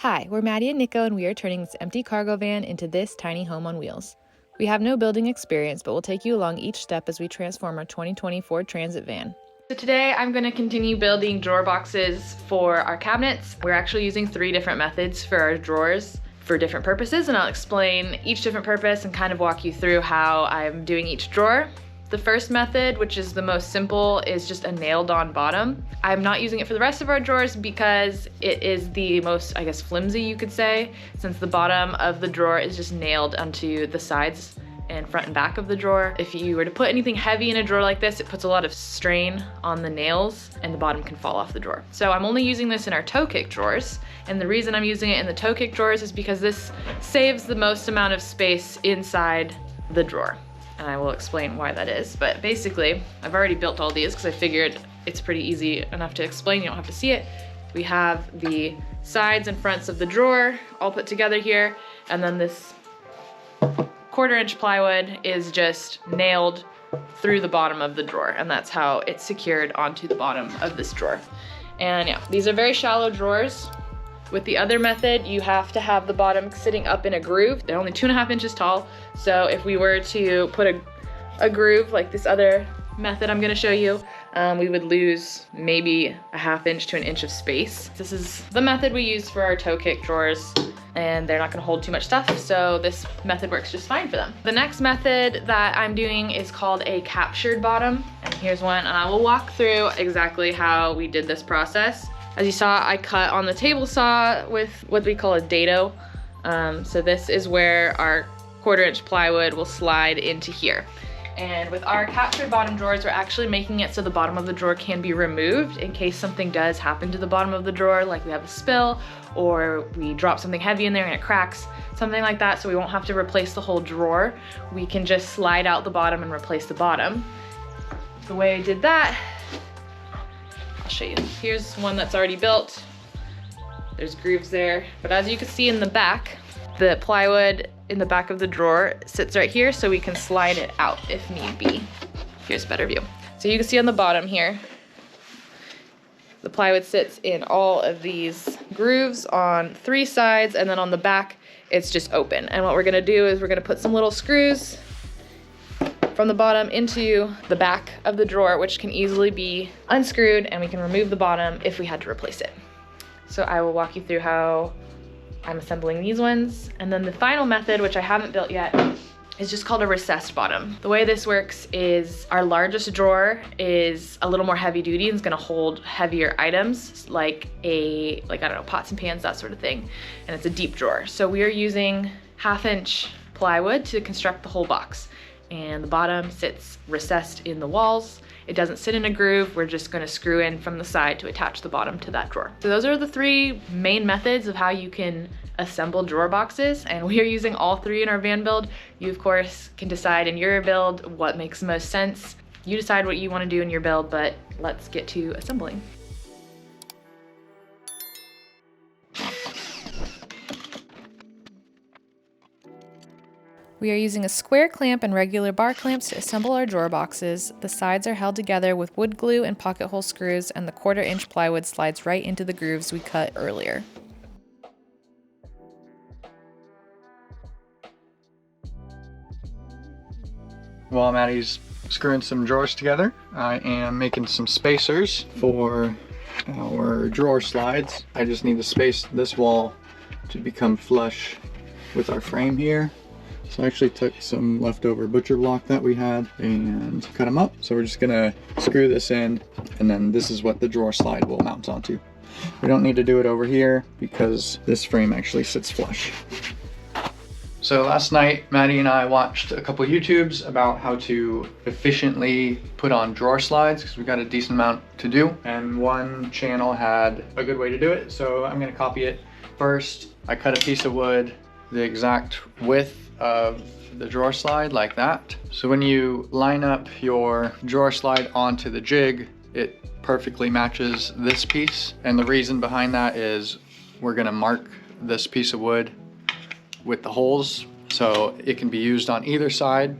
Hi, we're Maddie and Nico, and we are turning this empty cargo van into this tiny home on wheels. We have no building experience, but we'll take you along each step as we transform our 2020 Ford Transit van. So today I'm going to continue building drawer boxes for our cabinets. We're actually using 3 different methods for our drawers for different purposes, and I'll explain each different purpose and kind of walk you through how I'm doing each drawer. The first method, which is the most simple, is just a nailed on bottom. I'm not using it for the rest of our drawers because it is the most, I guess, flimsy, you could say, since the bottom of the drawer is just nailed onto the sides and front and back of the drawer. If you were to put anything heavy in a drawer like this, it puts a lot of strain on the nails and the bottom can fall off the drawer. So I'm only using this in our toe kick drawers. And the reason I'm using it in the toe kick drawers is because this saves the most amount of space inside the drawer. And I will explain why that is. But basically, I've already built all these because I figured it's pretty easy enough to explain. You don't have to see it. We have the sides and fronts of the drawer all put together here. And then this 1/4-inch plywood is just nailed through the bottom of the drawer. And that's how it's secured onto the bottom of this drawer. And yeah, these are very shallow drawers. With the other method, you have to have the bottom sitting up in a groove. They're only 2.5 inches tall. So if we were to put a groove like this other method I'm gonna show you, we would lose maybe 1/2 inch to 1 inch of space. This is the method we use for our toe kick drawers, and they're not gonna hold too much stuff, so this method works just fine for them. The next method that I'm doing is called a captured bottom, and here's one, and I will walk through exactly how we did this process. As you saw, I cut on the table saw with what we call a dado. So this is where our 1/4-inch plywood will slide into here. And with our captured bottom drawers, we're actually making it so the bottom of the drawer can be removed in case something does happen to the bottom of the drawer, like we have a spill or we drop something heavy in there and it cracks, something like that, so we won't have to replace the whole drawer. We can just slide out the bottom and replace the bottom. The way I did that, I'll show you. Here's one that's already built. There's grooves there, but as you can see in the back, the plywood in the back of the drawer sits right here, so we can slide it out if need be. Here's a better view. So you can see on the bottom here, the plywood sits in all of these grooves on 3 sides, and then on the back, it's just open. And what we're gonna do is we're gonna put some little screws from the bottom into the back of the drawer, which can easily be unscrewed, and we can remove the bottom if we had to replace it. So I will walk you through how I'm assembling these ones. And then the final method, which I haven't built yet, is just called a recessed bottom. The way this works is our largest drawer is a little more heavy duty and is gonna hold heavier items like I don't know, pots and pans, that sort of thing. And it's a deep drawer. So we are using 1/2 inch plywood to construct the whole box. And the bottom sits recessed in the walls. It doesn't sit in a groove. We're just gonna screw in from the side to attach the bottom to that drawer. So those are the 3 main methods of how you can assemble drawer boxes, and we are using all 3 in our van build. You, of course, can decide in your build what makes the most sense. You decide what you wanna do in your build, but let's get to assembling. We are using a square clamp and regular bar clamps to assemble our drawer boxes. The sides are held together with wood glue and pocket hole screws, and the 1/4-inch plywood slides right into the grooves we cut earlier. While Maddie's screwing some drawers together, I am making some spacers for our drawer slides. I just need to space this wall to become flush with our frame here. So I actually took some leftover butcher block that we had and cut them up. So we're just gonna screw this in, and then this is what the drawer slide will mount onto. We don't need to do it over here because this frame actually sits flush. So last night, Maddie and I watched a couple YouTubes about how to efficiently put on drawer slides, because we've got a decent amount to do. And one channel had a good way to do it, so I'm gonna copy it. First, I cut a piece of wood the exact width of the drawer slide, like that. So when you line up your drawer slide onto the jig, it perfectly matches this piece. And the reason behind that is we're gonna mark this piece of wood with the holes, so it can be used on either side,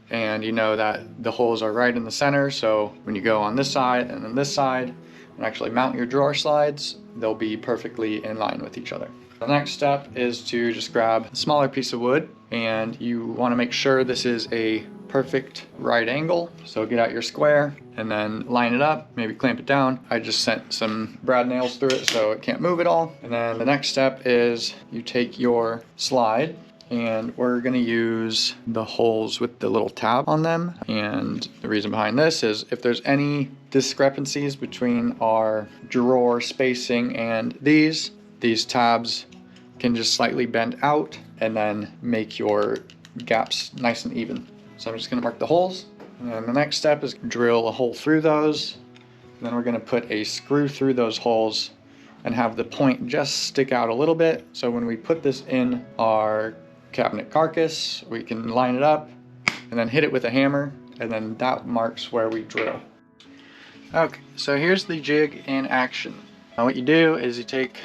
and you know that the holes are right in the center, so when you go on this side and then this side and actually mount your drawer slides, they'll be perfectly in line with each other. The next step is to just grab a smaller piece of wood, and you want to make sure this is a perfect right angle. So get out your square and then line it up, maybe clamp it down. I just sent some brad nails through it so it can't move at all. And then the next step is you take your slide, and we're gonna use the holes with the little tab on them. And the reason behind this is if there's any discrepancies between our drawer spacing and these tabs can just slightly bend out and then make your gaps nice and even. So I'm just gonna mark the holes. And the next step is drill a hole through those. And then we're gonna put a screw through those holes and have the point just stick out a little bit. So when we put this in our cabinet carcass, we can line it up and then hit it with a hammer, and then that marks where we drill. Okay, so here's the jig in action. Now what you do is you take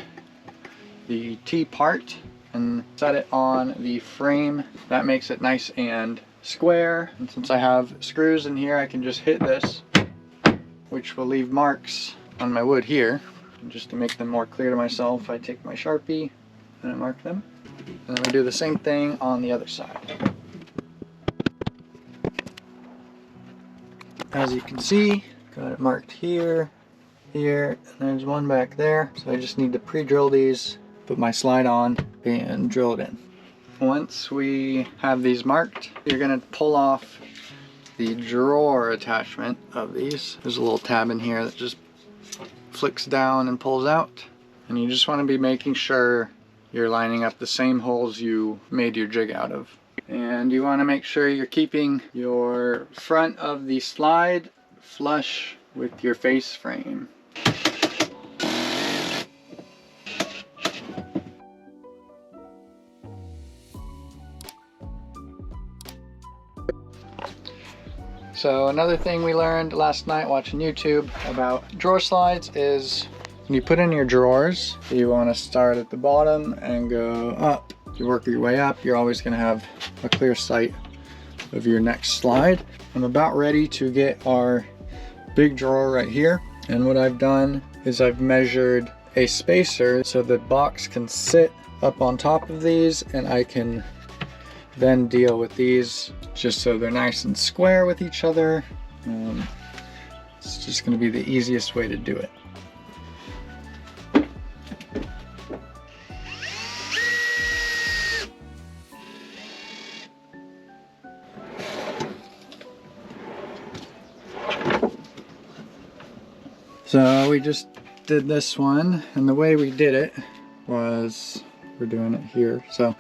the T part and set it on the frame. That makes it nice and square. And since I have screws in here, I can just hit this, which will leave marks on my wood here. And just to make them more clear to myself, I take my Sharpie and I mark them. And then we do the same thing on the other side. As you can see, got it marked here, here, and there's one back there. So I just need to pre-drill these, put my slide on, and drill it in. Once we have these marked, you're gonna pull off the drawer attachment of these. There's a little tab in here that just flicks down and pulls out. And you just wanna be making sure you're lining up the same holes you made your jig out of. And you want to make sure you're keeping your front of the slide flush with your face frame. So another thing we learned last night watching YouTube about drawer slides is when you put in your drawers, you want to start at the bottom and go up. If you work your way up, you're always going to have a clear sight of your next slide. I'm about ready to get our big drawer right here. And what I've done is I've measured a spacer so the box can sit up on top of these, and I can then deal with these just so they're nice and square with each other. It's just going to be the easiest way to do it. So we just did this one, and the way we did it was, we're doing it here. So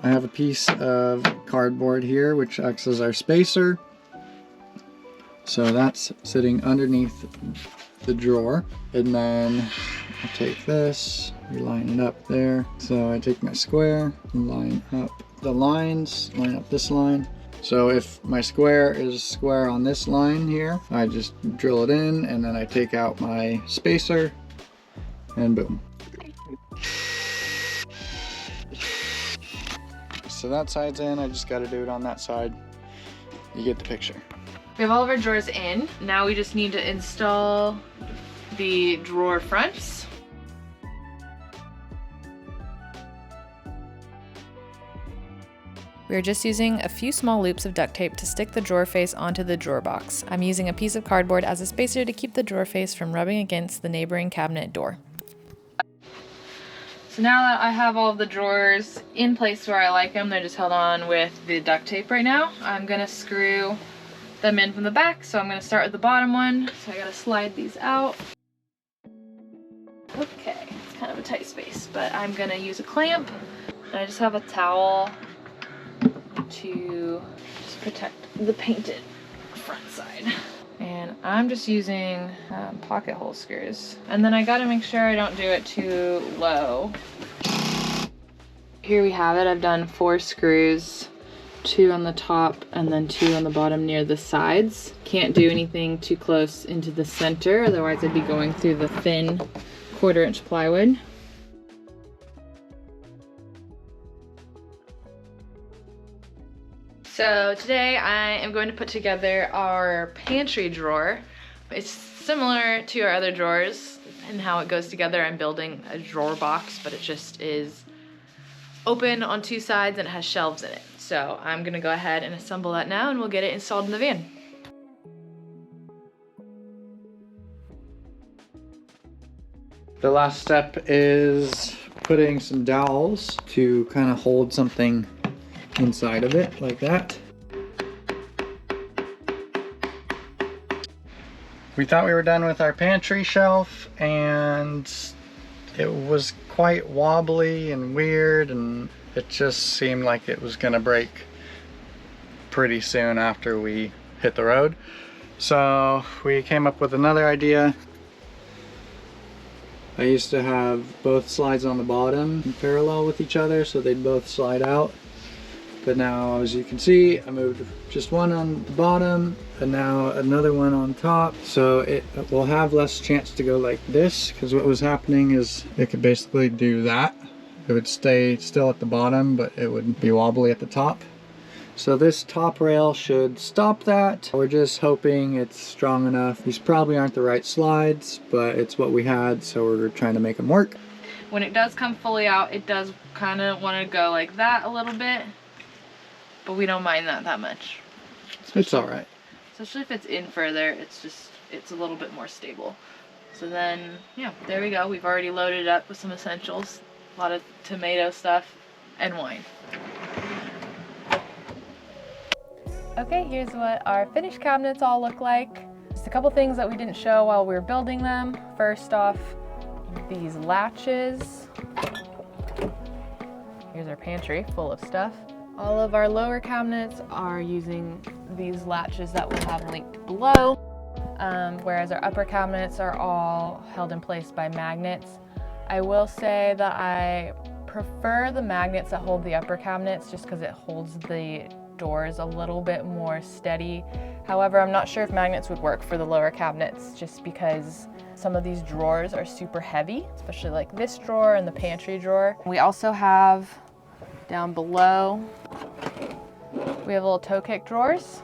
I have a piece of cardboard here which acts as our spacer. So that's sitting underneath the drawer. And then I take this, we line it up there. So I take my square and line up the lines, line up this line. So if my square is square on this line here, I just drill it in, and then I take out my spacer, and boom. So that side's in, I just got to do it on that side. You get the picture. We have all of our drawers in. Now we just need to install the drawer fronts. We are just using a few small loops of duct tape to stick the drawer face onto the drawer box. I'm using a piece of cardboard as a spacer to keep the drawer face from rubbing against the neighboring cabinet door. So now that I have all of the drawers in place where I like them, they're just held on with the duct tape right now, I'm gonna screw them in from the back. So I'm gonna start with the bottom one. So I gotta slide these out. Okay, it's kind of a tight space, but I'm gonna use a clamp. And I just have a towel to just protect the painted front side. And I'm just using pocket hole screws. And then I gotta make sure I don't do it too low. Here we have it. I've done 4 screws, 2 on the top and then 2 on the bottom near the sides. Can't do anything too close into the center, otherwise I'd be going through the thin 1/4-inch plywood. So today I am going to put together our pantry drawer. It's similar to our other drawers. It and how it goes together. I'm building a drawer box, but it just is open on two sides and it has shelves in it. So I'm gonna go ahead and assemble that now and we'll get it installed in the van. The last step is putting some dowels to kind of hold something inside of it like that. We thought we were done with our pantry shelf and it was quite wobbly and weird, and it just seemed like it was gonna break pretty soon after we hit the road. So we came up with another idea. I used to have both slides on the bottom in parallel with each other so they'd both slide out. But now, as you can see, I moved just one on the bottom and now another one on top. So it will have less chance to go like this, because what was happening is it could basically do that. It would stay still at the bottom, but it would be wobbly at the top. So this top rail should stop that. We're just hoping it's strong enough. These probably aren't the right slides, but it's what we had, so we're trying to make them work. When it does come fully out, it does kind of want to go like that a little bit, but we don't mind that much. It's all right. Especially if it's in further, it's a little bit more stable. So then, yeah, there we go. We've already loaded it up with some essentials, a lot of tomato stuff, and wine. Okay, here's what our finished cabinets all look like. Just a couple things that we didn't show while we were building them. First off, these latches. Here's our pantry full of stuff. All of our lower cabinets are using these latches that we'll have linked below, whereas our upper cabinets are all held in place by magnets. I will say that I prefer the magnets that hold the upper cabinets just because it holds the doors a little bit more steady. However, I'm not sure if magnets would work for the lower cabinets just because some of these drawers are super heavy, especially like this drawer and the pantry drawer. We also have down below, we have little toe kick drawers.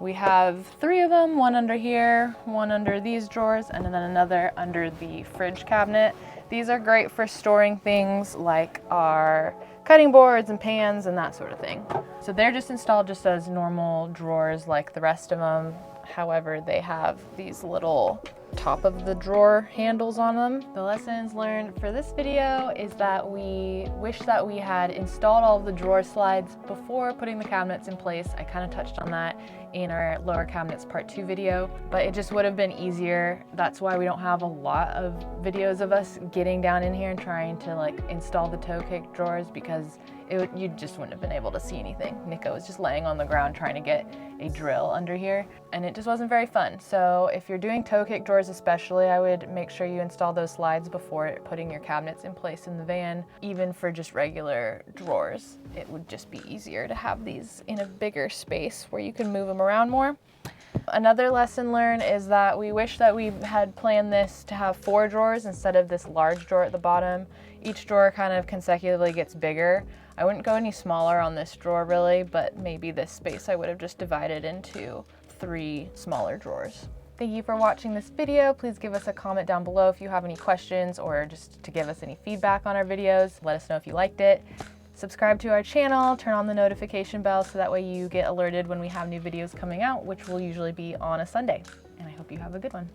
We have 3 of them, one under here, one under these drawers, and then another under the fridge cabinet. These are great for storing things like our cutting boards and pans and that sort of thing. So they're just installed just as normal drawers like the rest of them. However, they have these little top of the drawer handles on them. The lessons learned for this video is that we wish that we had installed all of the drawer slides before putting the cabinets in place. I kind of touched on that in our lower cabinets part 2 video, but it just would have been easier. That's why we don't have a lot of videos of us getting down in here and trying to like install the toe kick drawers, because you just wouldn't have been able to see anything. Nico was just laying on the ground trying to get a drill under here, and it just wasn't very fun. So if you're doing toe kick drawers especially, I would make sure you install those slides before putting your cabinets in place in the van. Even for just regular drawers, it would just be easier to have these in a bigger space where you can move them around more. Another lesson learned is that we wish that we had planned this to have 4 drawers instead of this large drawer at the bottom. Each drawer kind of consecutively gets bigger. I wouldn't go any smaller on this drawer really, but maybe this space I would have just divided into 3 smaller drawers. Thank you for watching this video. Please give us a comment down below if you have any questions or just to give us any feedback on our videos. Let us know if you liked it. Subscribe to our channel, turn on the notification bell so that way you get alerted when we have new videos coming out, which will usually be on a Sunday. And I hope you have a good one.